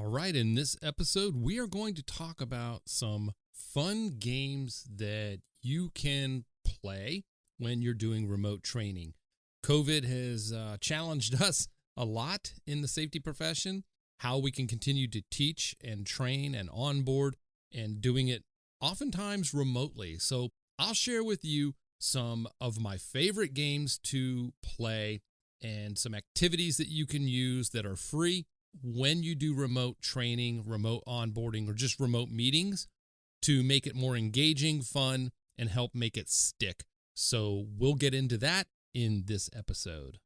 All right, in this episode, we are going to talk about some fun games that you can play when you're doing remote training. COVID has challenged us a lot in the safety profession, how we can continue to teach and train and onboard and doing it oftentimes remotely. So I'll share with you some of my favorite games to play and some activities that you can use that are free when you do remote training, remote onboarding, or just remote meetings to make it more engaging, fun, and help make it stick. So we'll get into that in this episode.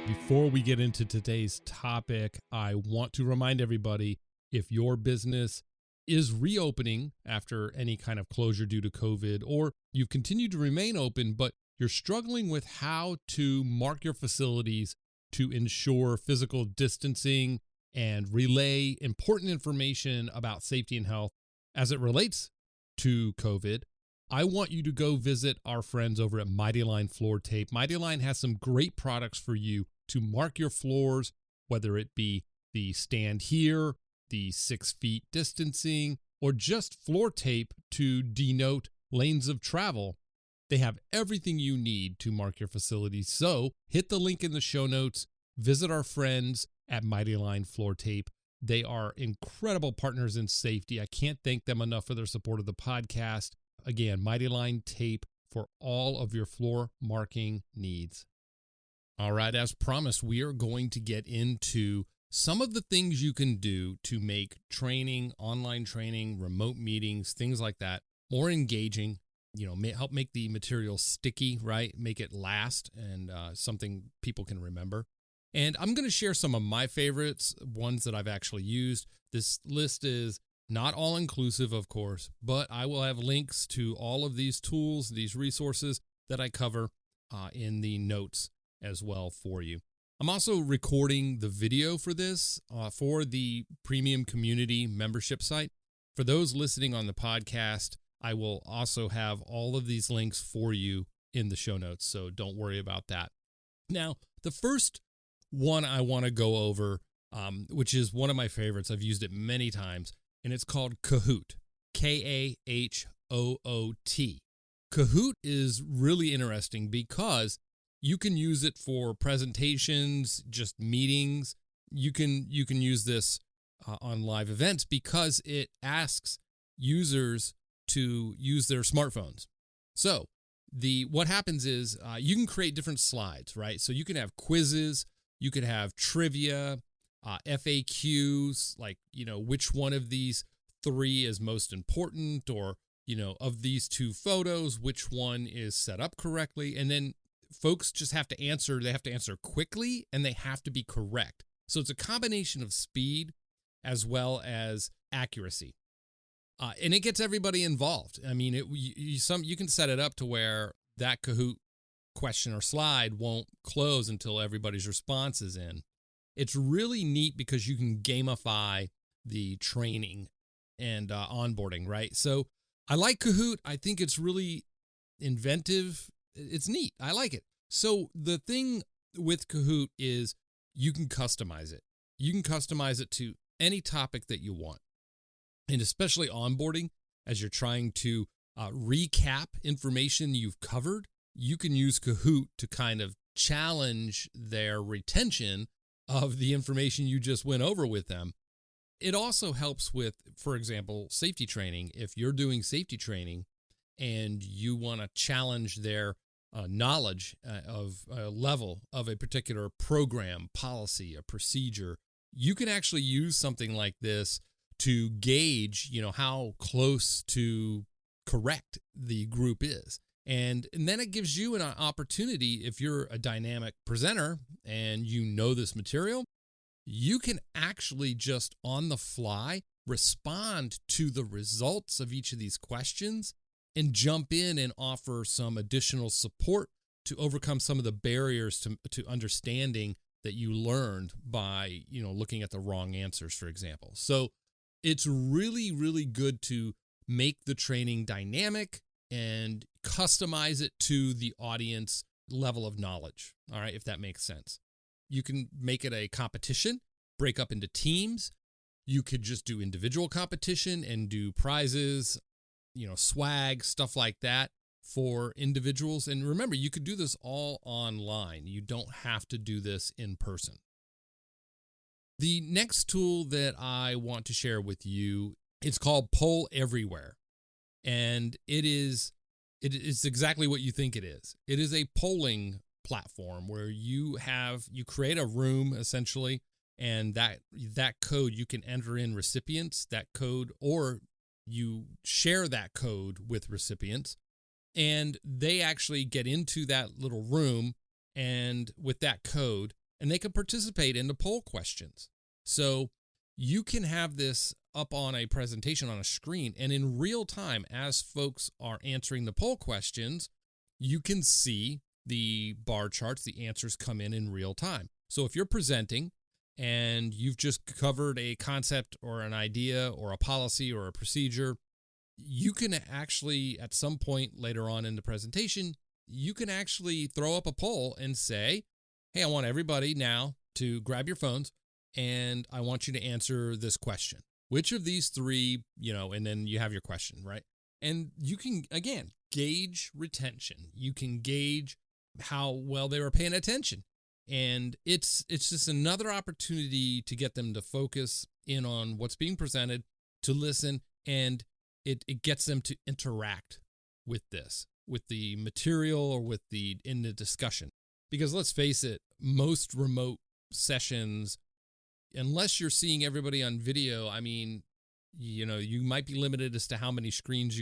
Before we get into today's topic, I want to remind everybody, if your business is reopening after any kind of closure due to COVID, or you've continued to remain open, but you're struggling with how to mark your facilities to ensure physical distancing and relay important information about safety and health as it relates to COVID, I want you to go visit our friends over at Mighty Line Floor Tape. Mighty Line has some great products for you to mark your floors, whether it be the stand here, the 6 feet distancing, or just floor tape to denote lanes of travel. They have everything you need to mark your facility. So hit the link in the show notes. Visit our friends at Mighty Line Floor Tape. They are incredible partners in safety. I can't thank them enough for their support of the podcast. Again, Mighty Line Tape for all of your floor marking needs. All right, as promised, we are going to get into some of the things you can do to make training, online training, remote meetings, things like that, more engaging. Help make the material sticky, right? Make it last and something people can remember. And I'm going to share some of my favorites, ones that I've actually used. This list is not all inclusive, of course, but I will have links to all of these tools, these resources that I cover in the notes as well for you. I'm also recording the video for this for the premium community membership site. For those listening on the podcast, I will also have all of these links for you in the show notes, so don't worry about that. Now, the first one I want to go over, which is one of my favorites, I've used it many times, and it's called Kahoot, Kahoot. Kahoot is really interesting because you can use it for presentations, just meetings. You can use this on live events because it asks users to use their smartphones. So what happens is you can create different slides, right? So you can have quizzes, you could have trivia, FAQs, like, which one of these 3 is most important, or, of these 2 photos, which one is set up correctly. And then folks just have to answer. They have to answer quickly and they have to be correct. So it's a combination of speed as well as accuracy. And it gets everybody involved. I mean, you can set it up to where that Kahoot question or slide won't close until everybody's response is in. It's really neat because you can gamify the training and onboarding, right? So I like Kahoot. I think it's really inventive. It's neat. I like it. So the thing with Kahoot is you can customize it. You can customize it to any topic that you want. And especially onboarding, as you're trying to recap information you've covered, you can use Kahoot to kind of challenge their retention of the information you just went over with them. It also helps with, for example, safety training. If you're doing safety training and you want to challenge their knowledge of a level of a particular program, policy, a procedure, you can actually use something like this to gauge, how close to correct the group is. And then it gives you an opportunity, if you're a dynamic presenter and you know this material, you can actually just on the fly respond to the results of each of these questions and jump in and offer some additional support to overcome some of the barriers to understanding that you learned by, looking at the wrong answers, for example. So it's really, really good to make the training dynamic and customize it to the audience level of knowledge. All right, if that makes sense. You can make it a competition, break up into teams. You could just do individual competition and do prizes, swag, stuff like that for individuals. And remember, you could do this all online. You don't have to do this in person. The next tool that I want to share with you, it's called Poll Everywhere. And it is exactly what you think it is. It is a polling platform where you create a room essentially, and that code, you can enter in recipients, that code, or you share that code with recipients, and they actually get into that little room and with that code, and they can participate in the poll questions. So you can have this up on a presentation on a screen, and in real time, as folks are answering the poll questions, you can see the bar charts, the answers come in real time. So if you're presenting and you've just covered a concept or an idea or a policy or a procedure, you can actually, at some point later on in the presentation, you can actually throw up a poll and say, hey, I want everybody now to grab your phones and I want you to answer this question. Which of these three, and then you have your question, right? And you can, again, gauge retention. You can gauge how well they were paying attention. And it's just another opportunity to get them to focus in on what's being presented, to listen, and it gets them to interact with the material or in the discussion. Because let's face it, most remote sessions, unless you're seeing everybody on video, I mean, you might be limited as to how many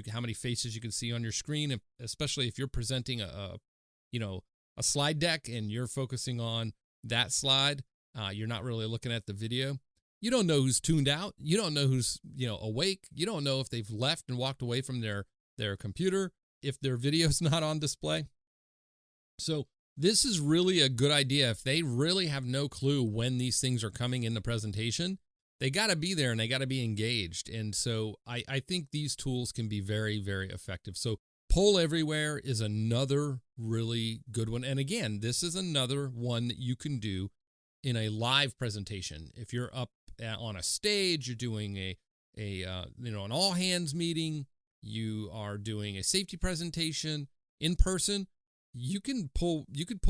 how many faces you can see on your screen, especially if you're presenting a slide deck and you're focusing on that slide. You're not really looking at the video. You don't know who's tuned out. You don't know who's, awake. You don't know if they've left and walked away from their computer, if their video's not on display. So this is really a good idea. If they really have no clue when these things are coming in the presentation, they got to be there and they got to be engaged. And so I think these tools can be very, very effective. So Poll Everywhere is another really good one. And again, this is another one that you can do in a live presentation. If you're up on a stage, you're doing an all hands meeting, you are doing a safety presentation in person, you could pull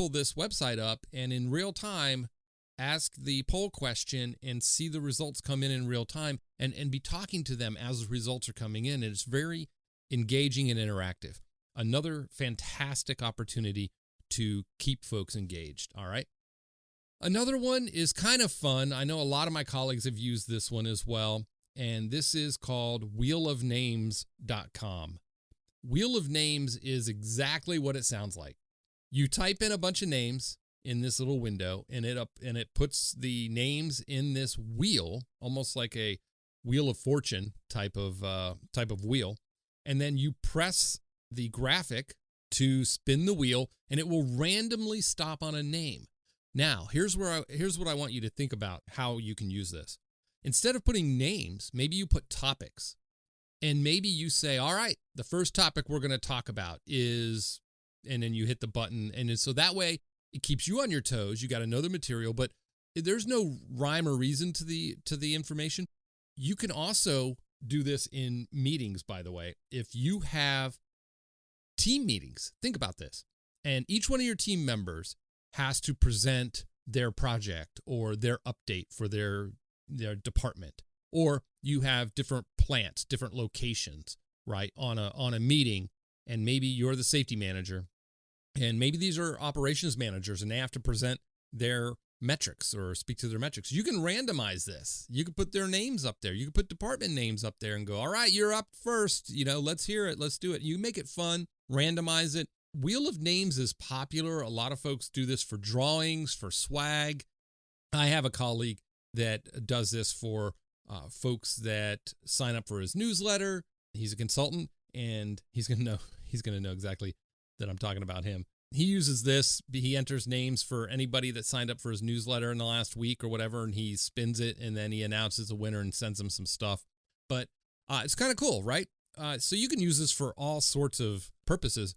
this website up and in real time ask the poll question and see the results come in real time and be talking to them as the results are coming in. And it's very engaging and interactive. Another fantastic opportunity to keep folks engaged. All right. Another one is kind of fun. I know a lot of my colleagues have used this one as well. And this is called wheelofnames.com. Wheel of Names is exactly what it sounds like. You type in a bunch of names in this little window, and it puts the names in this wheel, almost like a Wheel of Fortune type of wheel. And then you press the graphic to spin the wheel, and it will randomly stop on a name. Now, here's what I want you to think about how you can use this. Instead of putting names, maybe you put topics. And maybe you say, all right, the first topic we're going to talk about is, and then you hit the button. And so that way it keeps you on your toes. You got to know the material, but there's no rhyme or reason to the information. You can also do this in meetings, by the way. If you have team meetings, think about this. And each one of your team members has to present their project or their update for their department. Or you have different plants, different locations, right, on a meeting, and maybe you're the safety manager, and maybe these are operations managers, and they have to present their metrics or speak to their metrics. You can randomize this. You can put their names up there. You can put department names up there and go, all right, you're up first. Let's hear it. Let's do it. You make it fun, randomize it. Wheel of Names is popular. A lot of folks do this for drawings, for swag. I have a colleague that does this for folks that sign up for his newsletter. He's a consultant, and he's gonna know exactly that I'm talking about him. He uses this. He enters names for anybody that signed up for his newsletter in the last week or whatever, and he spins it, and then he announces a winner and sends them some stuff. But it's kind of cool, right? So you can use this for all sorts of purposes.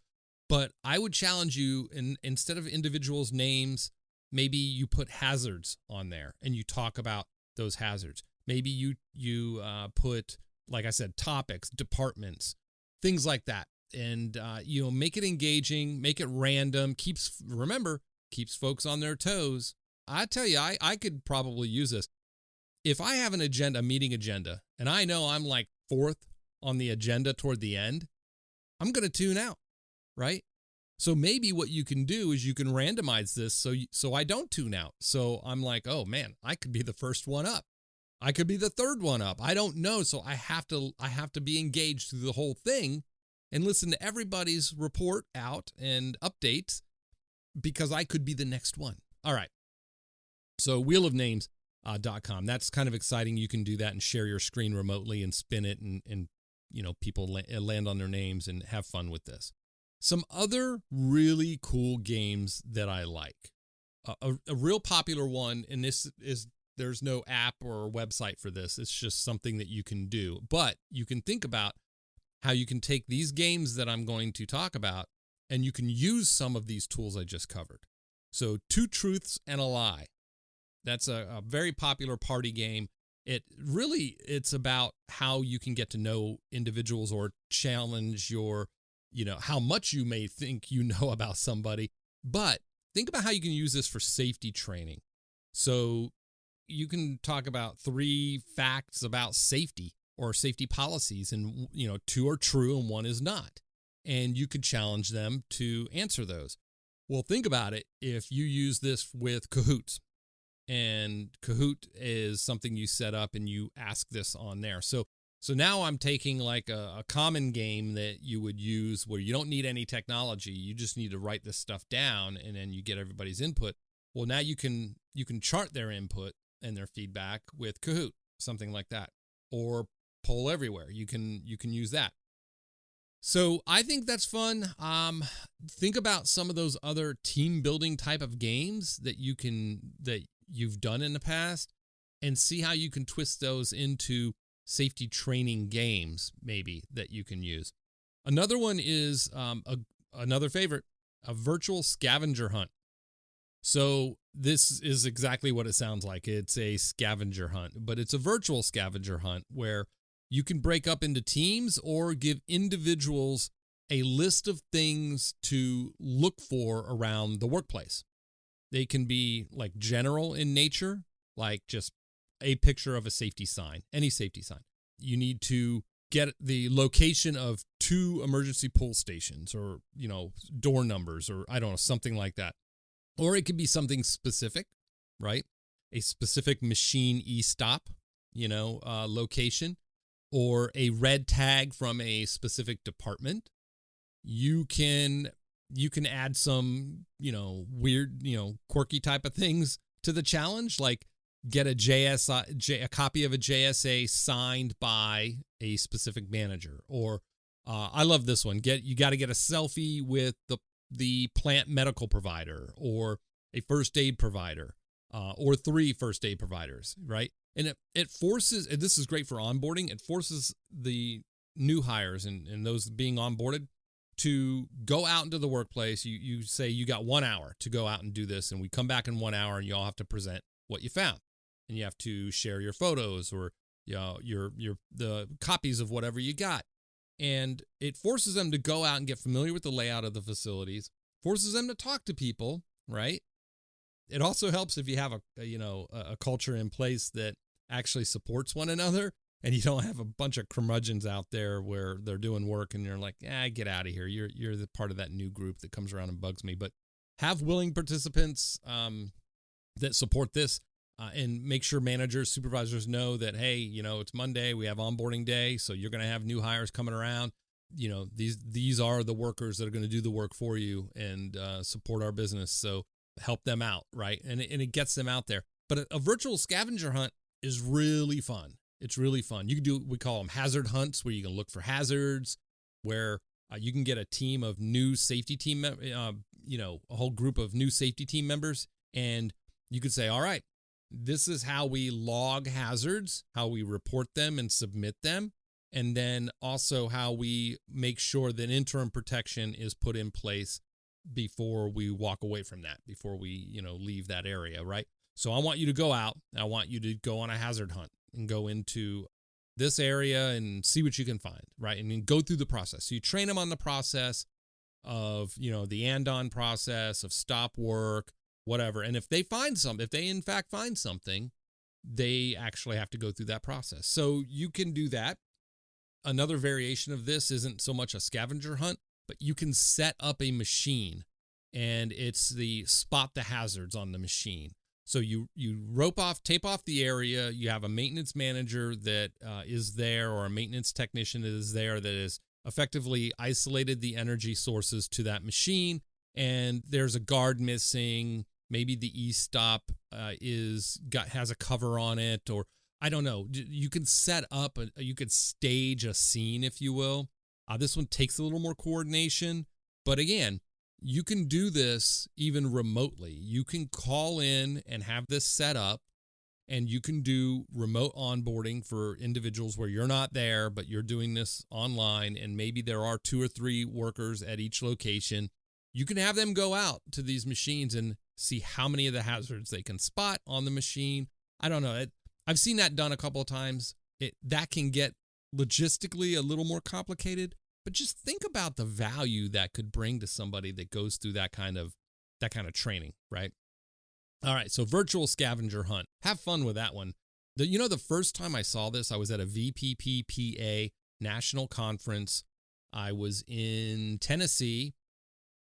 But I would challenge you, instead of individuals' names, maybe you put hazards on there and you talk about those hazards. Maybe you put, like I said, topics, departments, things like that. And, make it engaging, make it random, keeps folks on their toes. I tell you, I could probably use this. If I have a meeting agenda, and I know I'm like fourth on the agenda toward the end, I'm going to tune out, right? So maybe what you can do is you can randomize this so I don't tune out. So I'm like, oh man, I could be the first one up. I could be the third one up. I don't know. So I have to be engaged through the whole thing and listen to everybody's report out and updates, because I could be the next one. All right. So wheelofnames.com. That's kind of exciting. You can do that and share your screen remotely and spin it, and people land on their names and have fun with this. Some other really cool games that I like. A real popular one, and there's no app or website for this. It's just something that you can do. But you can think about how you can take these games that I'm going to talk about, and you can use some of these tools I just covered. So 2 Truths and a Lie. That's a very popular party game. It's about how you can get to know individuals or challenge how much you may think you know about somebody. But think about how you can use this for safety training. So you can talk about 3 facts about safety or safety policies, and 2 are true and 1 is not. And you could challenge them to answer those. Well, think about it if you use this with Kahoot. And Kahoot is something you set up and you ask this on there. So now I'm taking like a common game that you would use where you don't need any technology. You just need to write this stuff down, and then you get everybody's input. Well, now you can chart their input and their feedback with Kahoot, something like that, or Poll Everywhere. You can use that. So I think that's fun. Think about some of those other team building type of games that you've done in the past, and see how you can twist those into safety training games, maybe, that you can use. Another one is another favorite, a virtual scavenger hunt. So this is exactly what it sounds like. It's a scavenger hunt, but it's a virtual scavenger hunt where you can break up into teams or give individuals a list of things to look for around the workplace. They can be like general in nature, like just a picture of a safety sign, any safety sign. You need to get the location of 2 emergency pull stations, or, door numbers, or I don't know, something like that. Or it could be something specific, right? A specific machine e-stop, location, or a red tag from a specific department. You can add some, weird, quirky type of things to the challenge, like get a copy of a JSA signed by a specific manager. Or I love this one. You got to get a selfie with the plant medical provider, or a first aid provider, or 3 first aid providers, right? And it forces, and this is great for onboarding, it forces the new hires and those being onboarded to go out into the workplace. You say you got 1 hour to go out and do this, and we come back in 1 hour, and you all have to present what you found, and you have to share your photos or the copies of whatever you got. And it forces them to go out and get familiar with the layout of the facilities, forces them to talk to people, right? It also helps if you have a culture in place that actually supports one another, and you don't have a bunch of curmudgeons out there where they're doing work and you're like, get out of here. You're the part of that new group that comes around and bugs me. But have willing participants that support this, and make sure managers, supervisors know that, hey, it's Monday, we have onboarding day, so you're going to have new hires coming around. These are the workers that are going to do the work for you and support our business. So help them out, right? And it gets them out there. But a virtual scavenger hunt is really fun. It's really fun. You can do, we call them hazard hunts, where you can look for hazards, where you can get a team of new safety team, a whole group of new safety team members, and you could say, all right, this is how we log hazards, how we report them and submit them. and then also how we make sure that interim protection is put in place before we walk away from that, before we, leave that area, right? So I want you to go out. I want you to go on a hazard hunt and go into this area and see what you can find, right? And then go through the process. So you train them on the process of, the and-on process of stop work, whatever. And if they in fact find something, they actually have to go through that process. So you can do that. Another variation of this isn't so much a scavenger hunt, but you can set up a machine, and it's the spot the hazards on the machine. So you tape off the area. You have a maintenance manager that is there, or a maintenance technician that is there, that is effectively isolated the energy sources to that machine. And there's a guard missing. Maybe the e-stop has a cover on it, or I don't know. You can set up, you could stage a scene, if you will. This one takes a little more coordination, but again, you can do this even remotely. You can call in and have this set up, and you can do remote onboarding for individuals where you're not there, but you're doing this online, and maybe there are 2 or 3 workers at each location. You can have them go out to these machines and see how many of the hazards they can spot on the machine. I don't know. I've seen that done a couple of times. That can get logistically a little more complicated, but just think about the value that could bring to somebody that goes through that kind of training, right? All right, so virtual scavenger hunt. Have fun with that one. The first time I saw this, I was at a VPPPA national conference. I was in Tennessee,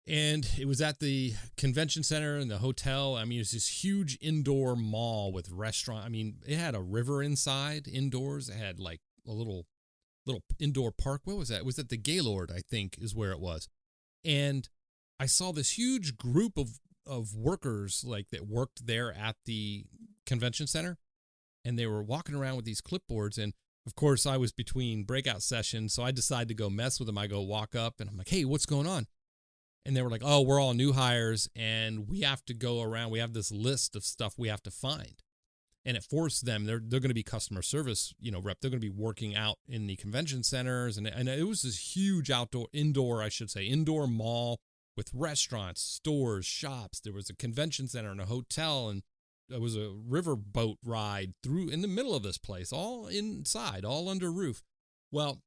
and it was at the convention center and the hotel. I mean, it was this huge indoor mall with restaurant. I mean, it had a river inside indoors. It had like a little indoor park. What was that? It was at the Gaylord, I think, is where it was. And I saw this huge group of workers that worked there at the convention center, and they were walking around with these clipboards. And of course, I was between breakout sessions, so I decided to go mess with them. I go walk up, and I'm like, "Hey, what's going on?" And they were like, "Oh, we're all new hires, and we have to go around. We have this list of stuff we have to find." And it forced them. They're going to be customer service, rep. They're going to be working out in the convention centers, and it was this huge indoor mall with restaurants, stores, shops. There was a convention center and a hotel, and there was a river boat ride through in the middle of this place, all inside, all under roof. Well,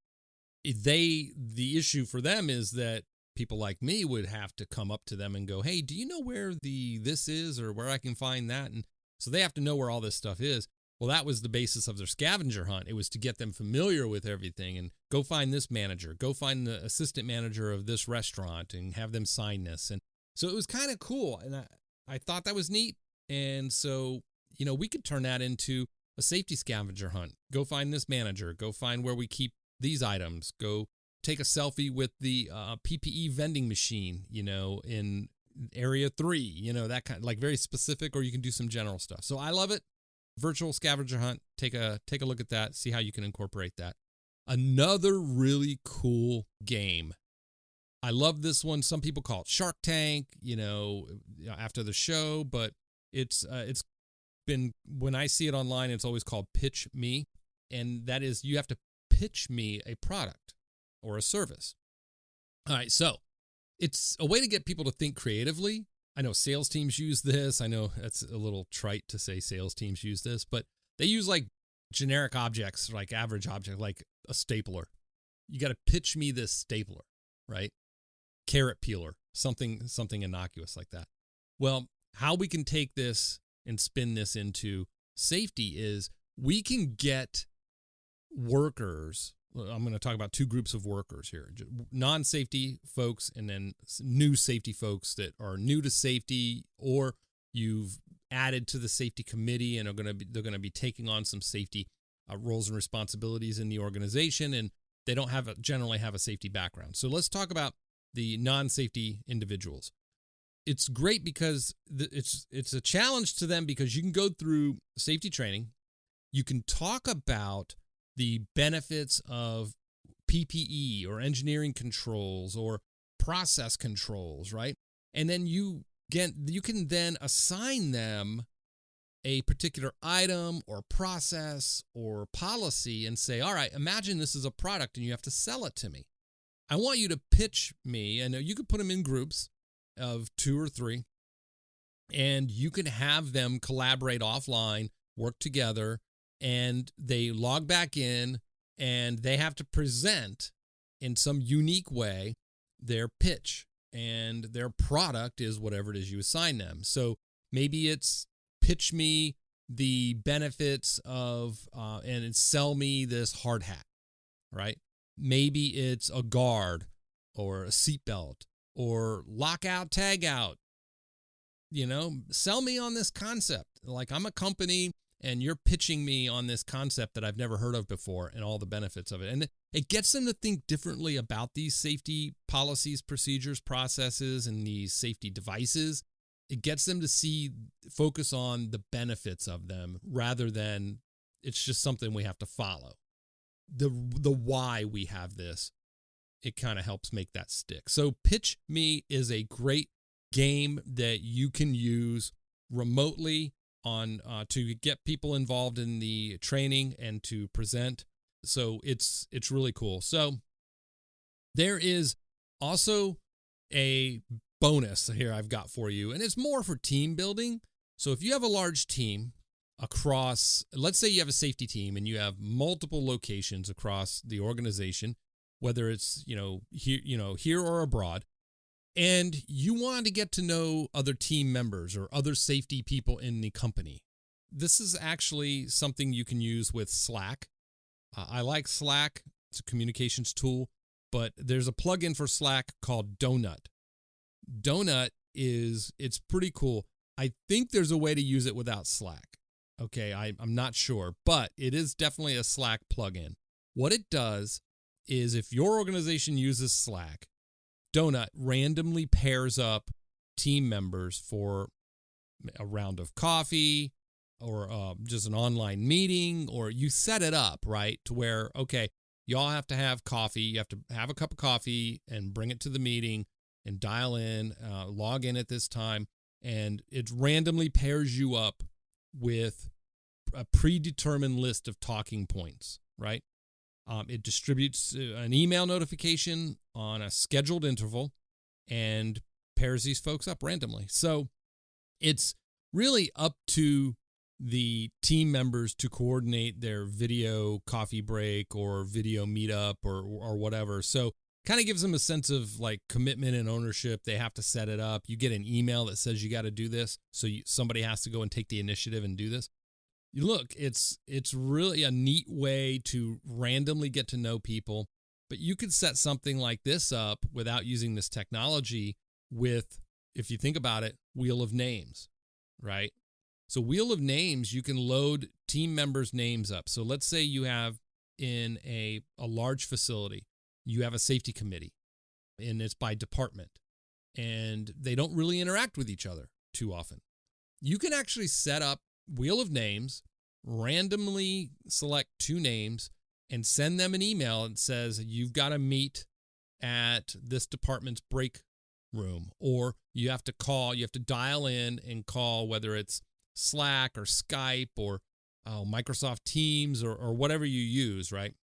the issue for them is that people like me would have to come up to them and go, "Hey, do you know where this is, or where I can find that?" And so they have to know where all this stuff is. Well, that was the basis of their scavenger hunt. It was to get them familiar with everything and go find this manager, go find the assistant manager of this restaurant and have them sign this. And so it was kind of cool. And I thought that was neat. And so, we could turn that into a safety scavenger hunt. Go find this manager, go find where we keep these items, go take a selfie with the PPE vending machine, in area 3, that kind of very specific, or you can do some general stuff. So I love it. Virtual scavenger hunt. Take a look at that. See how you can incorporate that. Another really cool game. I love this one. Some people call it Shark Tank, after the show, but it's been, when I see it online, it's always called Pitch Me. And that is, you have to pitch me a product or a service. All right. So it's a way to get people to think creatively. I know sales teams use this. I know that's a little trite to say sales teams use this, but they use generic objects, average object, like a stapler. You got to pitch me this stapler, right? Carrot peeler, something innocuous like that. Well, how we can take this and spin this into safety is we can get workers. I'm going to talk about 2 groups of workers here, non-safety folks and then new safety folks that are new to safety, or you've added to the safety committee and they're going to be taking on some safety roles and responsibilities in the organization, and they don't generally have a safety background. So let's talk about the non-safety individuals. It's great because it's a challenge to them, because you can go through safety training. You can talk about the benefits of PPE or engineering controls or process controls, right? And then you can then assign them a particular item or process or policy and say, all right, imagine this is a product and you have to sell it to me. I want you to pitch me, and you could put them in groups of 2 or 3, and you can have them collaborate offline, work together, and they log back in, and they have to present in some unique way their pitch, and their product is whatever it is you assign them. So maybe it's pitch me the benefits of, and sell me this hard hat, right? Maybe it's a guard or a seatbelt or lockout, tag out. Sell me on this concept. Like, I'm a company and you're pitching me on this concept that I've never heard of before and all the benefits of it. And it gets them to think differently about these safety policies, procedures, processes, and these safety devices. It gets them to focus on the benefits of them rather than it's just something we have to follow. The why we have this, it kind of helps make that stick. So Pitch Me is a great game that you can use remotely on to get people involved in the training and to present. So it's really cool. So there is also a bonus here I've got for you, and it's more for team building. So if you have a large team across, let's say you have a safety team and you have multiple locations across the organization, whether it's here or abroad, and you want to get to know other team members or other safety people in the company. This is actually something you can use with Slack. I like Slack. It's a communications tool, but there's a plugin for Slack called Donut. Donut it's pretty cool. I think there's a way to use it without Slack. Okay, I'm not sure, but it is definitely a Slack plugin. What it does is if your organization uses Slack, Donut randomly pairs up team members for a round of coffee or just an online meeting, or you set it up, right, to where, okay, y'all have to have coffee. You have to have a cup of coffee and bring it to the meeting and dial in, log in at this time, and it randomly pairs you up with a predetermined list of talking points, right? It distributes an email notification on a scheduled interval and pairs these folks up randomly. So it's really up to the team members to coordinate their video coffee break or video meetup or whatever. So kind of gives them a sense of like commitment and ownership. They have to set it up. You get an email that says you got to do this. So somebody has to go and take the initiative and do this. Look, it's really a neat way to randomly get to know people, but you could set something like this up without using this technology with, if you think about it, Wheel of Names, right? So Wheel of Names, you can load team members' names up. So let's say you have in a large facility, you have a safety committee, and it's by department, and they don't really interact with each other too often. You can actually set up Wheel of Names, randomly select 2 names, and send them an email that says you've got to meet at this department's break room, or you have to dial in and call, whether it's Slack or Skype or Microsoft Teams or whatever you use, right?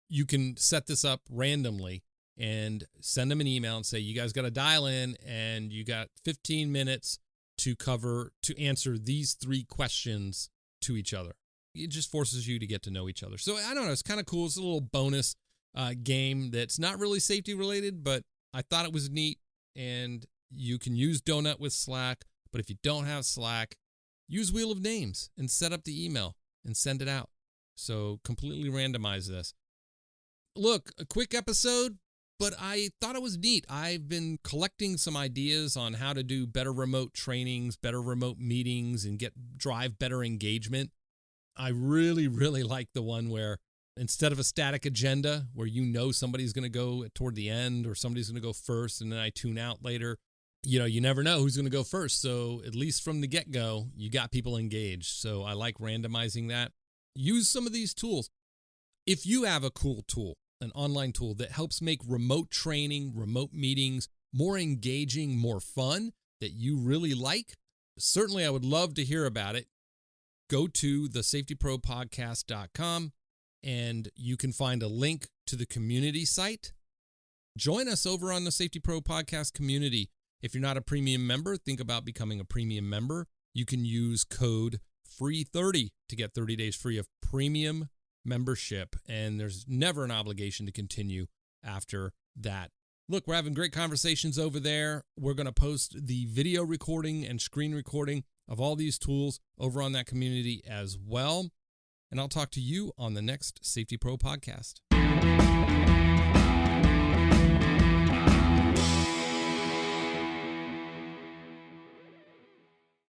You can set this up randomly and send them an email and say, you guys got to dial in and you got 15 minutes to answer these 3 questions to each other. It just forces you to get to know each other. So I don't know, it's kind of cool. It's a little bonus game that's not really safety related, but I thought it was neat. And you can use Donut with Slack, but if you don't have Slack, use Wheel of Names and set up the email and send it out. So completely randomize this. Look, a quick episode, but I thought it was neat. I've been collecting some ideas on how to do better remote trainings, better remote meetings, and drive better engagement. I really, really like the one where instead of a static agenda where somebody's going to go toward the end or somebody's going to go first and then I tune out later, you never know who's going to go first. So at least from the get-go, you got people engaged. So I like randomizing that. Use some of these tools. If you have a cool tool, an online tool that helps make remote training, remote meetings more engaging, more fun, that you really like, certainly I would love to hear about it. go to thesafetypropodcast.com and you can find a link to the community site. Join us over on the Safety Pro Podcast community. If you're not a premium member, think about becoming a premium member. You can use code FREE30 to get 30 days free of premium membership, and there's never an obligation to continue after that. Look, we're having great conversations over there. We're going to post the video recording and screen recording of all these tools over on that community as well. And I'll talk to you on the next Safety Pro Podcast.